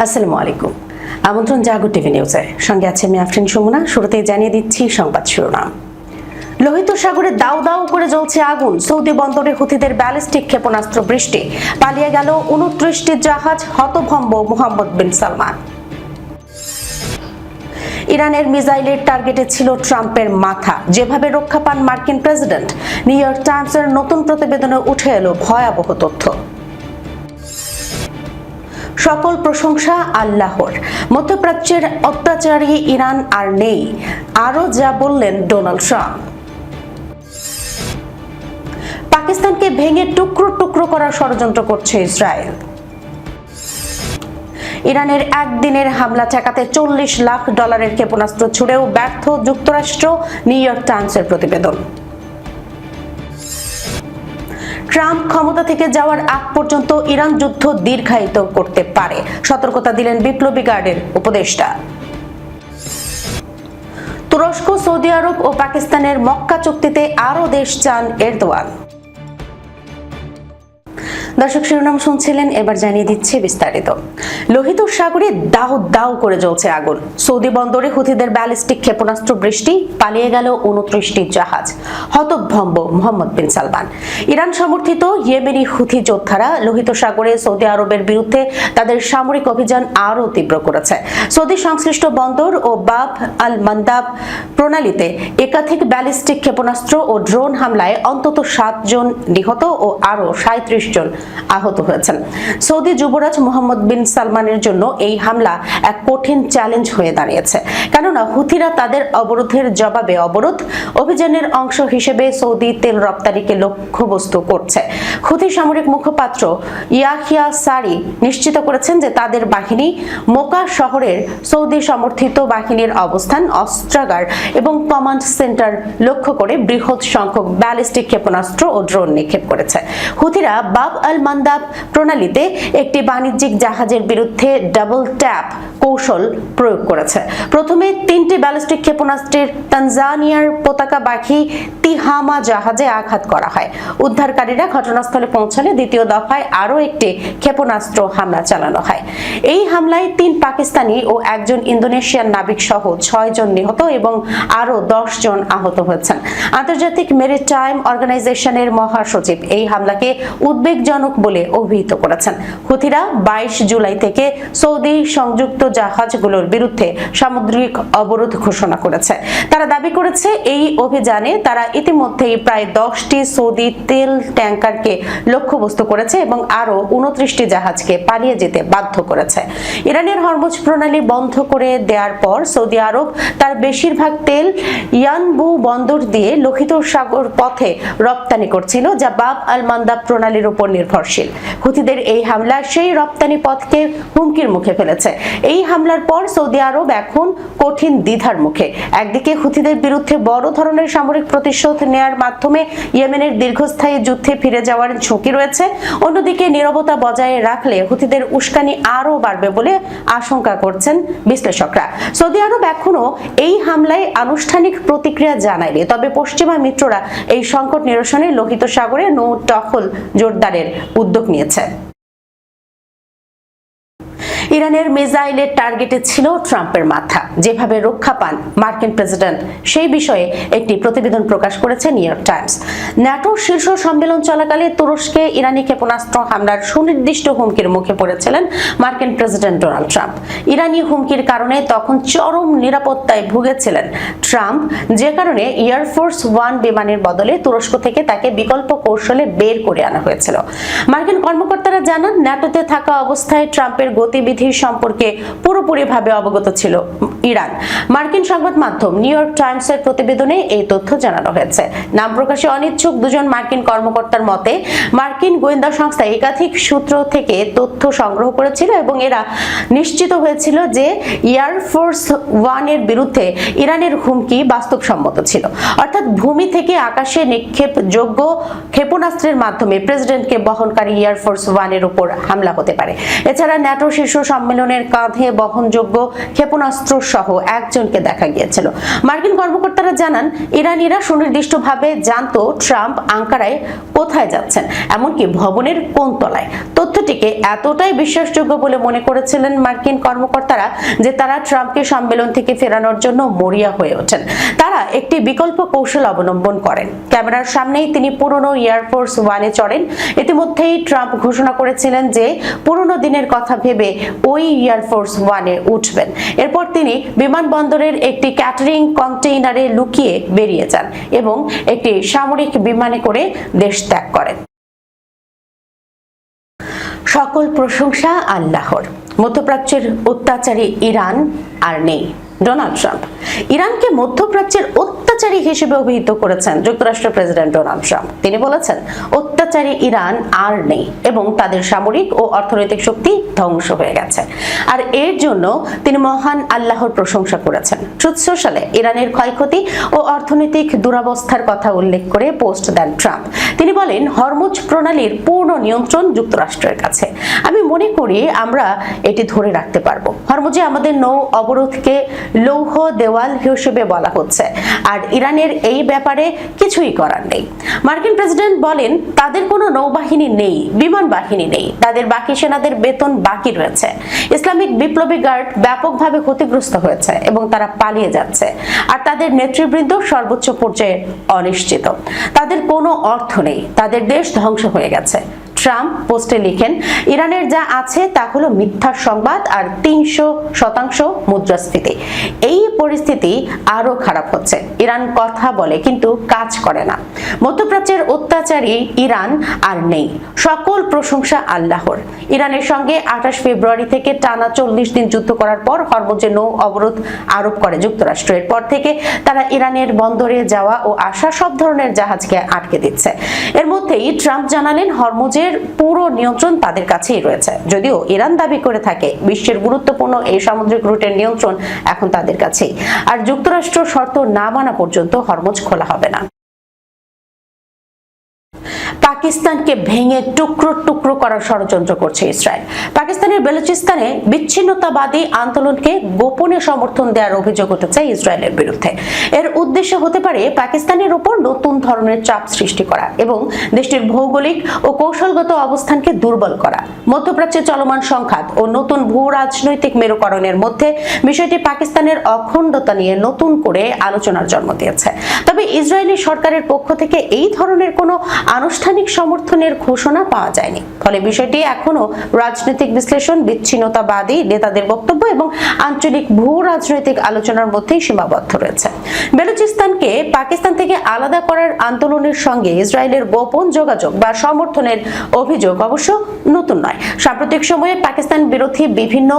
আসসালামু আলাইকুম। আমন্ত্রণ জাগো টিভি নিউজে, সঙ্গে আছে আমি আফরিন সুমনা। শুরুতেই জানিয়ে দিচ্ছি সংবাদ শিরোনাম। লোহিত সাগরে দাউ দাউ করে জ্বলছে আগুন, সৌদি বন্দরে হুথিদের ব্যালিস্টিক ক্ষেপণাস্ত্র বৃষ্টি, পালিয়ে গেল 29টি জাহাজ, হতভম্ব মোহাম্মদ বিন সালমান। ইরানের মিসাইলের টার্গেটে ছিল ট্রাম্পের মাথা, যেভাবে রক্ষা পান মার্কিন প্রেসিডেন্ট। নিউ ইয়র্ক টাইমসের নতুন প্রতিবেদনে উঠে এলো ভয়াবহ তথ্য। সকল প্রশংসা আল্লাহর, মধ্যপ্রাচ্যের অত্যাচারী ইরান আর নেই, আরও যা বললেন ডোনাল্ড ট্রাম্প। পাকিস্তানকে ভেঙে টুকরো টুকরো করার ষড়যন্ত্র করছে ইসরায়েল। ইরানের একদিনের হামলা ঠেকাতে $40 লাখ ক্ষেপণাস্ত্র ছুড়েও ব্যর্থ যুক্তরাষ্ট্র, নিউ ইয়র্ক টাইমসের প্রতিবেদন। ট্রাম্প ক্ষমতা থেকে যাওয়ার আগ পর্যন্ত ইরান যুদ্ধ দীর্ঘায়িত করতে পারে, সতর্কতা দিলেন বিপ্লবী গার্ডের উপদেষ্টা। তুরস্ক, সৌদি আরব ও পাকিস্তানের মক্কা চুক্তিতে আরও দেশ চান এরদোয়ান। দর্শক, শিরোনাম শুনছিলেন, এবার জানিয়ে দিচ্ছে বিস্তারিত। লোহিত সাগরে দাউ দাউ করে জ্বলছে আগুন, সৌদি বন্দরে হুথিদের ব্যালিস্টিক ক্ষেপণাস্ত্র বৃষ্টি, পালিয়ে গেল 29টি জাহাজ, হতভম্ব মোহাম্মদ বিন সালমান। ইরান সমর্থিত ইয়েমেনি হুথি যোদ্ধারা লোহিত সাগরে সৌদি আরবের বিরুদ্ধে তাদের সামরিক অভিযান আরও তীব্র করেছে। সৌদি সংশ্লিষ্ট বন্দর ও বাব আল মান্দাব প্রণালীতে একাধিক ব্যালিস্টিক ক্ষেপণাস্ত্র ও ড্রোন হামলায় অন্তত 7 জন নিহত ও আরও 37 জন আহত হয়েছেন। সৌদি যুবরাজ মোহাম্মদ বিন সালমানের জন্য এই হামলা এক কঠিন চ্যালেঞ্জ হয়ে দাঁড়িয়েছে, কেননা হুথিরা তাদের অবরোধের জবাবে অবরোধ অভিযানের অংশ হিসেবে সৌদি তেল রপ্তানিকে লক্ষ্যবস্তু করছে। হুথি সামরিক মুখপাত্র ইয়াহিয়া সারি নিশ্চিত করেছেন যে তাদের বাহিনী মোকা শহরের সৌদি সমর্থিত বাহিনীর অবস্থান, অস্ত্রাগার এবং কমান্ড সেন্টার লক্ষ্য করে বৃহৎ সংখ্যক ব্যালিস্টিক ক্ষেপণাস্ত্র ও ড্রোন নিক্ষেপ করেছে। হুথিরা বাব আল মান্দাব প্রণালীতে একটি বাণিজ্যিক জাহাজের বিরুদ্ধে ডাবল ট্যাপ কৌশল প্রয়োগ করেছে। প্রথমে 3টি ব্যালিস্টিক ক্ষেপণাস্ত্রের তানজানিয়ার পতাকাবাহী তিহামা জাহাজে আঘাত করা হয়। উদ্ধারকারীরা ঘটনাস্থলে পৌঁছালে দ্বিতীয় দফায় আরও একটি ক্ষেপণাস্ত্র হামলা চালানো হয়। এই হামলায় 3 পাকিস্তানি ও 1 জন ইন্দোনেশিয়ান নাবিক সহ 6 জন নিহত এবং আরও 10 জন আহত হয়েছেন। আন্তর্জাতিক মেরিটাইম অর্গানাইজেশনের মহাসচিব এই হামলাকে উদ্বেগজনক বলে অভিহিত করেছেন। হুথিরা 22 জুলাই থেকে সৌদি সংযুক্ত জাহাজগুলোর বিরুদ্ধে সামুদ্রিক অবরোধ ঘোষণা করেছে। তারা দাবি করেছে এই অভিযানে তারা ইতিমধ্যেই প্রায় 10টি সৌদি তেল ট্যাঙ্কারকে লক্ষ্যবস্তু করেছে এবং আরও 29টি জাহাজকে পালিয়ে যেতে বাধ্য করেছে। ইরানের হরমুজ প্রণালী বন্ধ করে দেওয়ার পর সৌদি আরব তার বেশিরভাগ তেল ইয়ানবু বন্দর দিয়ে লোহিত সাগর পথে রপ্তানি করছিল, যা বাব আল মান্দাব প্রণালীর উপর নির্ভরশীল। হুথিদের এই হামলা সেই রপ্তানি পথকে হুমকির মুখে ফেলেছে। এই হামলার পর সৌদি আরব এখন কঠিন দ্বিধার মুখে। একদিকে হুথিদের বিরুদ্ধে বড় ধরনের সামরিক প্রতিশোধ নেয়ার মাধ্যমে ইয়েমেনের দীর্ঘস্থায়ী যুদ্ধে ফিরে যাওয়ার ঝুঁকি রয়েছে, অন্যদিকে নীরবতা বজায় রাখলে হুথিদের উস্কানি আরও বাড়বে বলে আশঙ্কা করছেন বিশ্লেষকরা। সৌদি আরব এখনো এই হামলায় আনুষ্ঠানিক প্রতিক্রিয়া জানায়নি, তবে পশ্চিমা মিত্ররা এই সংকট নিরসনে লোহিত সাগরে নৌ টহল জোরদারের উদ্যোগ নিয়েছে। ইরানের মিসাইলের টার্গেটে ছিল ট্রাম্পের মাথা, যেভাবে রক্ষা পান মার্কিন প্রেসিডেন্ট সেই বিষয়ে একটি প্রতিবেদন প্রকাশ করেছে নিউ ইয়র্ক টাইমস। ন্যাটো শীর্ষ সম্মেলন চলাকালে তুরস্কে ইরানি ক্ষেপণাস্ত্র হামলার সুনির্দিষ্ট হুমকির মুখে পড়েছিলেন মার্কিন প্রেসিডেন্ট ডোনাল্ড ট্রাম্প। ইরানি হুমকির কারণে তখন চরম নিরাপত্তায় ভুগেছিলেন ট্রাম্প, যে কারণে এয়ারফোর্স 1 বিমানের বদলে তুরস্ক থেকে তাকে বিকল্প কৌশলে বের করে আনা হয়েছিল। মার্কিন কর্মকর্তারা জানান, ন্যাটোতে থাকা অবস্থায় ট্রাম্পের গতিবিধি সম্পর্কে পুরোপুরিভাবে অবগত ছিল ইরান। মার্কিন সংবাদ মাধ্যম নিউ ইয়র্ক টাইমসের প্রতিবেদনে এই তথ্য জানানো হয়েছে। নাম প্রকাশে অনিচ্ছুক 2 জন মার্কিন কর্মকর্তার মতে, মার্কিন গোয়েন্দা সংস্থা একাধিক সূত্র থেকে তথ্য সংগ্রহ করেছিল এবং এরা নিশ্চিত হয়েছিল যে এয়ারফোর্স 1 এর বিরুদ্ধে ইরানের হুমকি বাস্তবসম্মত ছিল, অর্থাৎ ভূমি থেকে আকাশে নিক্ষেপযোগ্য ক্ষেপণাস্ত্রের মাধ্যমে প্রেসিডেন্টকে বহনকারী এয়ারফোর্স 1 এর উপর হামলা হতে পারে। এছাড়া ন্যাটো শীর্ষ সম্মেলনের কাঁধে বহনযোগ্য ক্ষেপণাস্ত্র সহ একজনকে দেখা গিয়েছিল। মার্কিন কর্মকর্তারা জানান, ইরানিরা সুনির্দিষ্টভাবে জানতো ট্রাম্প আঙ্কারায় কোথায় যাচ্ছেন, এমনকি ভবনের কোন তলায়। তথ্যটিকে এতটাই বিশ্বাসযোগ্য বলে মনে করেছিলেন মার্কিন কর্মকর্তারা যে তারা ট্রাম্পকে সম্মেলন থেকে ফেরানোর জন্য মরিয়া হয়ে ওঠেন। তারা একটি বিকল্প কৌশল অবলম্বন করেন। ক্যামেরার সামনেই তিনি পুরনো এয়ারফোর্স ওয়ানে চড়েন। ইতিমধ্যেই ট্রাম্প ঘোষণা করেছিলেন যে পুরনো দিনের কথা ভেবে ওই এয়ারফোর্স ওয়ানে উঠবেন। এরপর তিনি বিমানবন্দরের একটি ক্যাটারিং কন্টেইনারে লুকিয়ে বেরিয়ে যান এবং একটি সামরিক বিমানে করে দেশ ত্যাগ করেন। সকল প্রশংসা আল্লাহর। মধ্যপ্রাচ্যের অত্যাচারী ইরান আর নেই। ডোনাল্ড ট্রাম্প ইরানকে মধ্যপ্রাচ্যের অত্যাচারী হিসেবে অভিহিত করেছেন যুক্তরাষ্ট্রের প্রেসিডেন্ট ডোনাল্ড ট্রাম্প। তিনি বলেছেন, অত্যাচারী ইরান আর নেই এবং তাদের সামরিক ও অর্থনৈতিক শক্তি ধ্বংস হয়ে গেছে। আর এর জন্য তিনি মহান আল্লাহর প্রশংসা করেছেন। ট্রুথ সোশ্যালে ইরানের ক্ষয়ক্ষতি ও অর্থনৈতিক দুরবস্থার কথা উল্লেখ করে পোস্ট দেন ট্রাম্প। তিনি বলেন, হরমুজ প্রণালীর পূর্ণ নিয়ন্ত্রণ যুক্তরাষ্ট্রের কাছে। আমি মনে করি আমরা এটি ধরে রাখতে পারবো। হরমুজে আমাদের নৌ অবরোধকে লৌহ দেওয়াল হিসেবে বলা হচ্ছে, আর ইরানের এই ব্যাপারে কিছুই করার নেই। মার্কিন প্রেসিডেন্ট বলেন, তাদের কোনো নৌবাহিনী নেই, বিমান বাহিনী নেই, তাদের বাকি সেনাদের বেতন বাকি রয়েছে। ইসলামিক বিপ্লবী গার্ড ব্যাপকভাবে ক্ষতিগ্রস্ত হয়েছে এবং তারা পালিয়ে যাচ্ছে, আর তাদের নেতৃবৃন্দ সর্বোচ্চ পর্যায়ে অনিশ্চিত। তাদের কোনো অর্থ নেই, তাদের দেশ ধ্বংস হয়ে গেছে। ট্রাম্প পোস্টে লিখেন, ইরানের যা আছে তা হলো মিথ্যা সংবাদ আর ৩০০% মুদ্রাস্ফীতি। এই পরিস্থিতি আরো খারাপ হচ্ছে। ইরান কথা বলে কিন্তু কাজ করে না। মধ্যপ্রাচ্যের অত্যাচারী ইরান আর নেই। সকল প্রশংসা আল্লাহর। ইরানের সঙ্গে ২৮ ফেব্রুয়ারি থেকে টানা ৪০ দিন যুদ্ধ করার পর হরমুজে নৌ অবরোধ আরোপ করে যুক্তরাষ্ট্র। এরপর থেকে তারা ইরানের বন্দরে যাওয়া ও আসা সব ধরনের জাহাজকে আটকে দিচ্ছে। এর মধ্যেই ট্রাম্প জানালেন, হরমুজের পুরো নিয়ন্ত্রণ তাদের কাছেই রয়েছে। যদিও ইরান দাবি করে থাকে বিশ্বের গুরুত্বপূর্ণ এই সামুদ্রিক রুটের নিয়ন্ত্রণ এখন তাদের কাছেই, আর যুক্তরাষ্ট্র শর্ত না মানা পর্যন্ত হরমুজ খোলা হবে না। পাকিস্তানকে ভেঙে টুকরো টুকরো করার ষড়যন্ত্র করছে ইসরায়েল। পাকিস্তানের বেলুচিস্তানে বিচ্ছিন্নতাবাদী আন্দোলনকে গোপনে সমর্থন দেওয়ার অভিযোগ উঠেছে ইসরায়েলের বিরুদ্ধে। এর উদ্দেশ্য হতে পারে পাকিস্তানের উপর নতুন ধরনের চাপ সৃষ্টি করা এবং দেশটির ভৌগোলিক ও কৌশলগত অবস্থানকে দুর্বল করা। মধ্যপ্রাচ্যে চলমান সংঘাত ও নতুন ভূ রাজনৈতিক মেরুকরণের মধ্যে বিষয়টি পাকিস্তানের অখণ্ডতা নিয়ে নতুন করে আলোচনার জন্ম দিয়েছে। তবে ইসরায়েলি সরকারের পক্ষ থেকে এই ধরনের কোনো আনুষ্ঠানিক সমর্থনের ঘোষণা পাওয়া যায়নি। ফলে বিষয়টি এখনো রাজনৈতিক বিশ্লেষণ, বিচ্ছিন্নতাবাদী নেতাদের বক্তব্য এবং আঞ্চলিক ভূ রাজনৈতিক আলোচনার মধ্যেই সীমাবদ্ধ রয়েছে। বেলুচিস্তানকে পাকিস্তান থেকে আলাদা করার আন্দোলনের সঙ্গে ইসরায়েলের গোপন যোগাযোগ বা সমর্থনের অভিযোগ অবশ্য নতুন নয়। সাম্প্রতিক সময়ে পাকিস্তান বিরোধী বিভিন্ন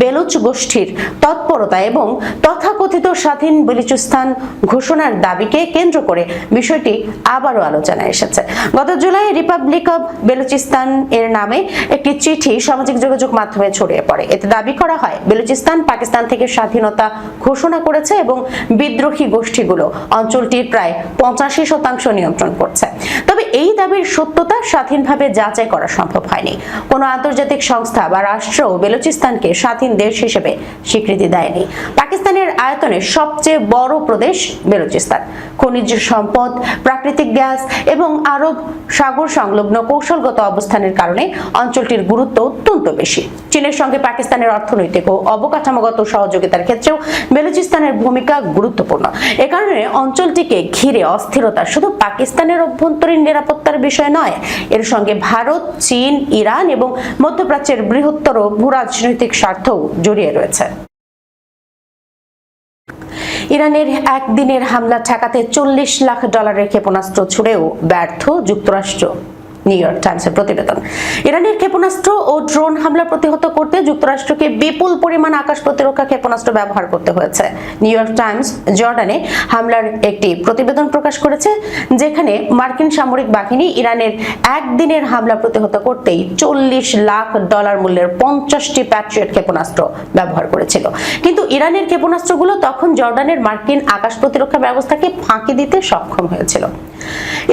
বেলুচ গোষ্ঠীর তৎপরতা এবং তথাকথিত স্বাধীন বেলুচিস্তান ঘোষণার দাবিকে কেন্দ্র করে বিষয়টি আবারও আলোচনায় এসেছে। গত জুলাই রিপাবলিক অব বেলুচিস্তান এর নামে একটি চিঠি সামাজিক যোগাযোগ মাধ্যমে ছড়িয়ে পড়ে। এতে দাবি করা হয় বেলুচিস্তান পাকিস্তান থেকে স্বাধীনতা ঘোষণা করেছে এবং বিদ্রোহী গোষ্ঠীগুলো অঞ্চলটির প্রায় 85% নিয়ন্ত্রণ করছে। তবে এই দাবির সত্যতা স্বাধীনভাবে যাচাই করা সম্ভব হয়নি। কোনো আন্তর্জাতিক সংস্থা বা রাষ্ট্র বেলুচিস্তানকে স্বাধীন দেশ হিসেবে স্বীকৃতি দেয়নি। পাকিস্তানের আয়তনে সবচেয়ে বড় প্রদেশ বেলুচিস্তান। খনিজ সম্পদ, প্রাকৃতিক গ্যাস এবং আরব সাগর সংলগ্ন কৌশলগত অবস্থানের কারণে অঞ্চলটির গুরুত্ব অত্যন্ত বেশি। চীনের সঙ্গে পাকিস্তানের অর্থনৈতিক ও অবকাঠামোগত সহযোগিতার ক্ষেত্রেও বেলুচিস্তানের ভূমিকা গুরুত্বপূর্ণ। এ কারণে অঞ্চলটিকে ঘিরে অস্থিরতা শুধু পাকিস্তানের অভ্যন্তরীণ নিরাপত্তার বিষয় নয়, এর সঙ্গে ভারত, চীন, ইরান এবং মধ্যপ্রাচ্যের বৃহত্তর ভূরাজনৈতিক স্বার্থও জড়িয়ে রয়েছে। ইরানের একদিনের হামলা ঠেকাতে $40 লাখ ক্ষেপণাস্ত্র ছুড়েও ব্যর্থ যুক্তরাষ্ট্র। নিউ ইয়র্ক টাইমসের প্রতিবেদন। ইরানের ক্ষেপণাস্ত্র ও ড্রোন হামলা প্রতিহত করতে যুক্তরাষ্ট্রকে বিপুল পরিমাণ আকাশ প্রতিরক্ষা ক্ষেপণাস্ত্র ব্যবহার করতে হয়েছে। নিউ ইয়র্ক টাইমস জর্ডানে হামলার একটি প্রতিবেদন প্রকাশ করেছে, যেখানে মার্কিন সামরিক বাহিনী ইরানের একদিনের হামলা প্রতিহত করতেই $40 লাখ মূল্যের 50টি প্যাট্রিয়ট ক্ষেপণাস্ত্র ব্যবহার করেছিল। কিন্তু ইরানের ক্ষেপণাস্ত্রগুলো তখন জর্ডানের মার্কিন আকাশ প্রতিরক্ষা ব্যবস্থাকে ফাঁকি দিতে সক্ষম হয়েছিল।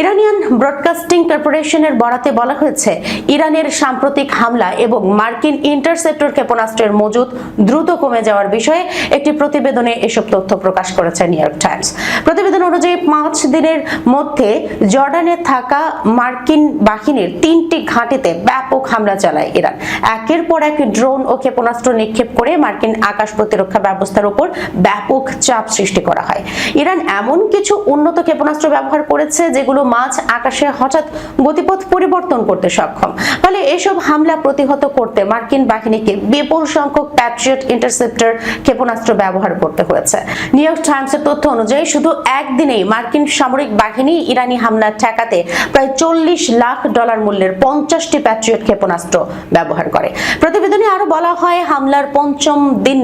ইরানিয়ান ব্রডকাস্টিং কর্পোরেশনের বরাতে বলা হয়েছে, ইরানের সাম্প্রতিক হামলা এবং মার্কিন ইন্টারসেপ্টর ক্ষেপণাস্ত্রের মজুদ দ্রুত কমে যাওয়ার বিষয়ে একটি প্রতিবেদনে এসব তথ্য প্রকাশ করেছে নিউ ইয়র্ক টাইমস। প্রতিবেদন অনুযায়ী 5 দিনের মধ্যে জর্ডানে থাকা মার্কিন বাহিনীর 3টি ঘাঁটিতে ব্যাপক হামলা চালায় ইরান। একের পর এক ড্রোন ও ক্ষেপণাস্ত্র নিক্ষেপ করে মার্কিন আকাশ প্রতিরক্ষা ব্যবস্থার উপর ব্যাপক চাপ সৃষ্টি করা হয়। ইরান এমন কিছু উন্নত ক্ষেপণাস্ত্র ব্যবহার করেছে যেগুলো মাঝ আকাশে হঠাৎ গতিপথ পরিবর্তন করতে সক্ষম। ফলে এসব হামলা প্রতিহত করতে মার্কিন বাহিনীকে বিপুল সংখ্যক প্যাট্রিয়ট ইন্টারসেপ্টর ক্ষেপণাস্ত্র ব্যবহার করতে হয়েছে। নিউ ইয়র্ক টাইমসের তথ্য অনুযায়ী শুধু একদিনেই মার্কিন সামরিক বাহিনী ইরানি হামলা ঠেকাতে প্রায় $40 লাখ মূল্যের 50টি প্যাট্রিয়ট ক্ষেপণাস্ত্র ব্যবহার করে। প্রতিবেদনে আরো বলা হয়, হামলার পঞ্চম দিন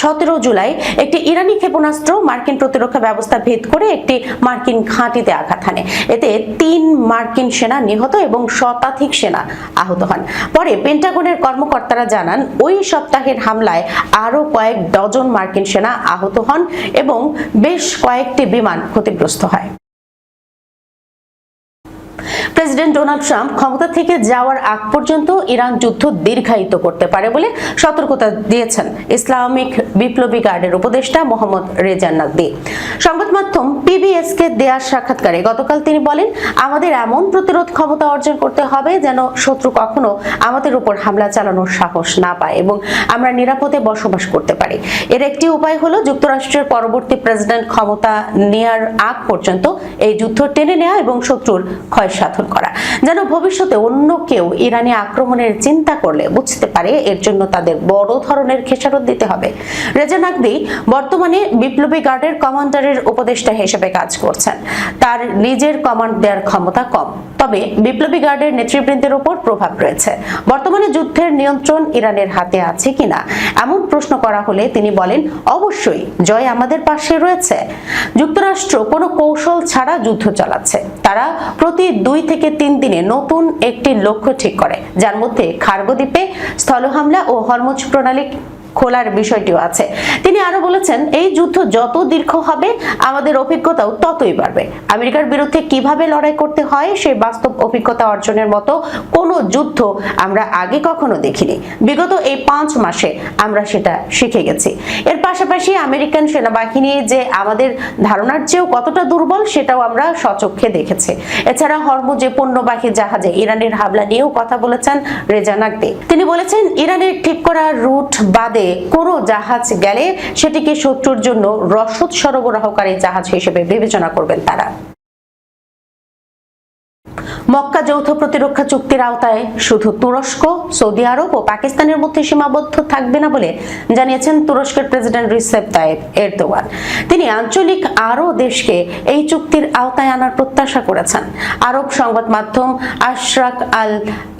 17 জুলাই একটি ইরানি ক্ষেপণাস্ত্র মার্কিন প্রতিরক্ষা ব্যবস্থা ভেদ করে একটি মার্কিন ঘাঁটিতে আঘাত হানে। এতে 3 মার্কিন সেনা নিহত এবং শতাধিক সেনা আহত হন। পরে পেন্টাগনের কর্মকর্তারা জানান, ওই সপ্তাহের হামলায় আরো কয়েক ডজন মার্কিন সেনা আহত হন এবং বেশ কয়েকটি বিমান ক্ষতিগ্রস্ত হয়। প্রেসিডেন্ট ডোনাল্ড ট্রাম্প ক্ষমতা থেকে যাওয়ার আগ পর্যন্ত ইরান যুদ্ধ দীর্ঘায়িত করতে পারে বলে সতর্কতা দিয়েছেন ইসলামিক বিপ্লবী গার্ডের উপদেষ্টা মোহাম্মদ রেজা নাকভি। সংবাদ মাধ্যম PBS কে দেয়া সাক্ষাৎকারে গতকাল তিনি বলেন, আমাদের এমন প্রতিরোধ ক্ষমতা অর্জন করতে হবে যেন শত্রু কখনো আমাদের উপর হামলা চালানোর সাহস না পায় এবং আমরা নিরাপদে বসবাস করতে পারি। এর একটি উপায় হলো যুক্তরাষ্ট্রের পরবর্তী প্রেসিডেন্ট ক্ষমতা নেয়ার আগ পর্যন্ত এই যুদ্ধ টেনে নেওয়া এবং শত্রুর ক্ষয় সাধন করা, যেন ভবিষ্যতে অন্য কেউ ইরানি আক্রমণের চিন্তা করলে বুঝতে পারে এর জন্য তাদের বড় ধরনের খেসারত দিতে হবে। রেজা নাকভি বর্তমানে বিপ্লবী গার্ডের কমান্ডারের উপদেষ্টা হিসেবে কাজ করছেন। তার নিজের কমান্ড দেওয়ার ক্ষমতা কম, তবে বিপ্লবী গার্ডের নেতৃবৃন্দের উপর প্রভাব রয়েছে। বর্তমানে যুদ্ধের নিয়ন্ত্রণ ইরানের হাতে আছে কিনা এমন প্রশ্ন করা হলে তিনি বলেন, অবশ্যই জয় আমাদের পাশে রয়েছে। যুক্তরাষ্ট্র কোনো কৌশল ছাড়া যুদ্ধ চালাচ্ছে। তারা প্রতি 2 থেকে 3 দিনে নতুন একটি লক্ষ্য ঠিক করে, যার মধ্যে খার্গো দ্বীপে স্থল হামলা ও হরমুজ প্রণালী খোলার বিষয়টিও আছে। তিনি আরো বলেছেন, এই যুদ্ধ যত দীর্ঘ হবে আমাদের অভিজ্ঞতাও ততই বাড়বে। আমেরিকার বিরুদ্ধে কিভাবে লড়াই করতে হয় সেই বাস্তব অভিজ্ঞতা অর্জনের মতো কোনো যুদ্ধ আমরা আগে কখনো দেখিনি। বিগত এই 5 মাসে আমরা সেটা শিখে গেছি। এর পাশাপাশি আমেরিকান সেনাবাহিনী যে আমাদের ধারণার চেয়েও কতটা দুর্বল সেটাও আমরা স্বচক্ষে দেখেছি। এছাড়া হরমুজে পণ্যবাহী জাহাজে ইরানের হামলা নিয়েও কথা বলেছেন রেজা নাকভি। তিনি বলেছেন, ইরানের ঠিক করা রুট বাদে কোনো জাহাজ গেলে সেটিকে শত্রুর জন্য রসদ সরবরাহকারী জাহাজ হিসেবে বিবেচনা করবেন তারা। মক্কা যৌথ প্রতিরক্ষা চুক্তির আওতায় শুধু তুরস্ক, সৌদি আরব ও পাকিস্তানের মধ্যে সীমাবদ্ধ থাকবে না বলে জানিয়েছেন তুরস্কের প্রেসিডেন্ট রিসেপ তাইপ এরদোয়ান। তিনি আঞ্চলিক আরো দেশকে এই চুক্তির আওতায় আনার প্রত্যাশা করেছেন। আরব সংবাদ মাধ্যম আশরাক আল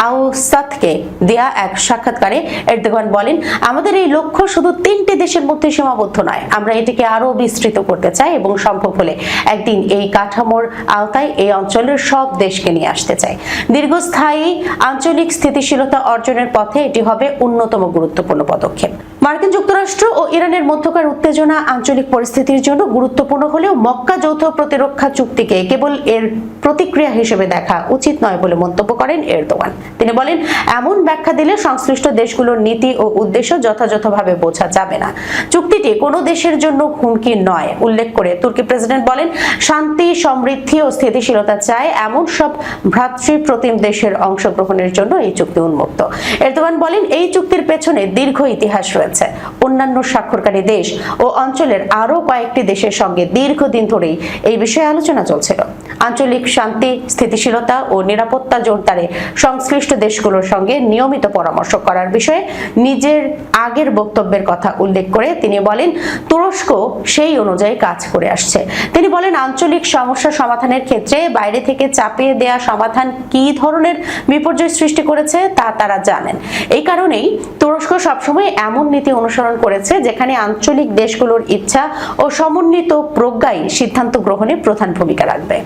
আওসাতকে দেয়া এক সাক্ষাৎকারে এরদোয়ান বলেন, আমাদের এই লক্ষ্য শুধু 3টি দেশের মধ্যে সীমাবদ্ধ নয়, আমরা এটিকে আরো বিস্তৃত করতে চাই এবং সম্ভব হলে একদিন এই কাঠামোর আওতায় এই অঞ্চলের সব দেশকে নিয়ে আসতে চাই। দীর্ঘস্থায়ী আঞ্চলিক স্থিতিশীলতা অর্জনের পথে এটি হবে অন্যতম গুরুত্বপূর্ণ পদক্ষেপ। মার্কিন যুক্তরাষ্ট্র ও ইরানের মধ্যকার উত্তেজনা আঞ্চলিক পরিস্থিতির জন্য গুরুত্বপূর্ণ হলেও মক্কা যৌথ প্রতিরক্ষা চুক্তিকে কেবল এর প্রতিক্রিয়া হিসেবে দেখা উচিত নয় বলে মন্তব্য করেন এরদোয়ান। তিনি বলেন, এমন ব্যাখ্যা দিলে সংশ্লিষ্ট দেশগুলোর নীতি ও উদ্দেশ্য যথাযথভাবে বোঝা যাবে না। চুক্তিটি কোনো দেশের জন্য হুমকি নয় উল্লেখ করে তুর্কি প্রেসিডেন্ট বলেন, শান্তি, সমৃদ্ধি ও স্থিতিশীলতা চায় এমন সব ভ্রাতৃপ্রতিম দেশের অংশগ্রহণের জন্য এই চুক্তি উন্মুক্ত। এরদোয়ান বলেন, এই চুক্তির পেছনে দীর্ঘ ইতিহাস রয়েছে। অন্যান্য স্বাক্ষরকারী দেশ ও অঞ্চলের আরো কয়েকটি দেশের সঙ্গে দীর্ঘদিন ধরেই এই বিষয়ে আলোচনা চলছিল। আঞ্চলিক শান্তি, স্থিতিশীলতা ও নিরাপত্তা জোরদারে সংশ্লিষ্ট দেশগুলোর সঙ্গে নিয়মিত পরামর্শ করার বিষয়ে নিজের আগের বক্তব্যের কথা উল্লেখ করে তিনি বলেন, তুরস্ক সেই অনুযায়ী কাজ করে আসছে। তিনি বলেন, আঞ্চলিক সমস্যা সমাধানের ক্ষেত্রে বাইরে থেকে চাপিয়ে দেয়া সমাধান কি ধরনের বিপর্যয় সৃষ্টি করেছে তা তারা জানেন। এই কারণেই তুরস্ক সবসময় এমন নীতি অনুসরণ করেছে যেখানে আঞ্চলিক দেশগুলোর ইচ্ছা ও সমন্বিত প্রজ্ঞাই সিদ্ধান্ত গ্রহণে প্রধান ভূমিকা রাখবে।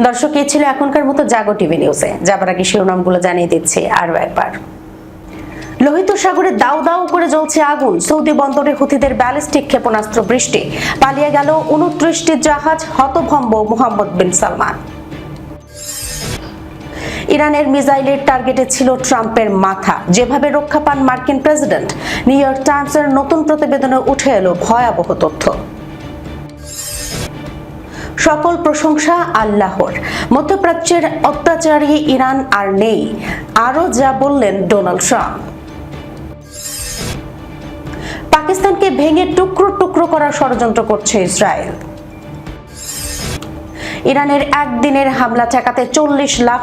দর্শক, এই ছিল এখনকার মতো জাগো টিভি নিউজে। যাবার আগে শিরোনামগুলো জানিয়ে দিচ্ছি আরো একবার। লোহিত সাগরে দাউ দাউ করে জ্বলছে আগুন, সৌদি বন্দরে হুথিদের ব্যালিস্টিক ক্ষেপণাস্ত্র বৃষ্টি, পালিয়ে গেল 29টি জাহাজ, হতভম্ব মোহাম্মদ বিন সালমান। ইরানের মিসাইলের টার্গেটে ছিল ট্রাম্পের মাথা, যেভাবে রক্ষা পান মার্কিন প্রেসিডেন্ট। নিউ ইয়র্ক টাইমসের নতুন প্রতিবেদনে উঠে এলো ভয়াবহ তথ্য। সকল প্রশংসা আল্লাহর, মধ্যপ্রাচ্যের অত্যাচারী ইরান আর নেই, আরও যা বললেন ডোনাল্ড ট্রাম্প। পাকিস্তানকে ভেঙে টুকরো টুকরো করার ষড়যন্ত্র করছে ইসরায়েল। ইরানের একদিনের হামলা ঠেকাতে $40 লাখ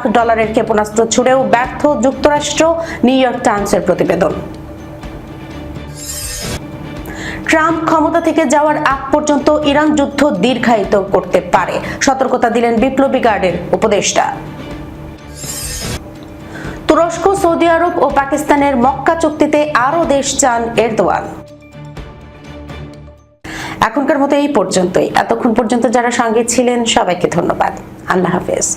ক্ষেপণাস্ত্র ছুড়েও ব্যর্থ যুক্তরাষ্ট্র, নিউ ইয়র্ক টাইমসের প্রতিবেদন। ট্রাম্প ক্ষমতা থেকে যাওয়ার আগ পর্যন্ত ইরান যুদ্ধ দীর্ঘায়িত করতে পারে, সতর্কতা দিলেন বিপ্লবী গার্ডের উপদেষ্টা। তুরস্ক, সৌদি আরব ও পাকিস্তানের মক্কা চুক্তিতে আরও দেশ চান এরদোয়ান। এখনকার মতো এই পর্যন্তই। এতক্ষণ পর্যন্ত যারা সঙ্গে ছিলেন সবাইকে ধন্যবাদ। আল্লাহ হাফেজ।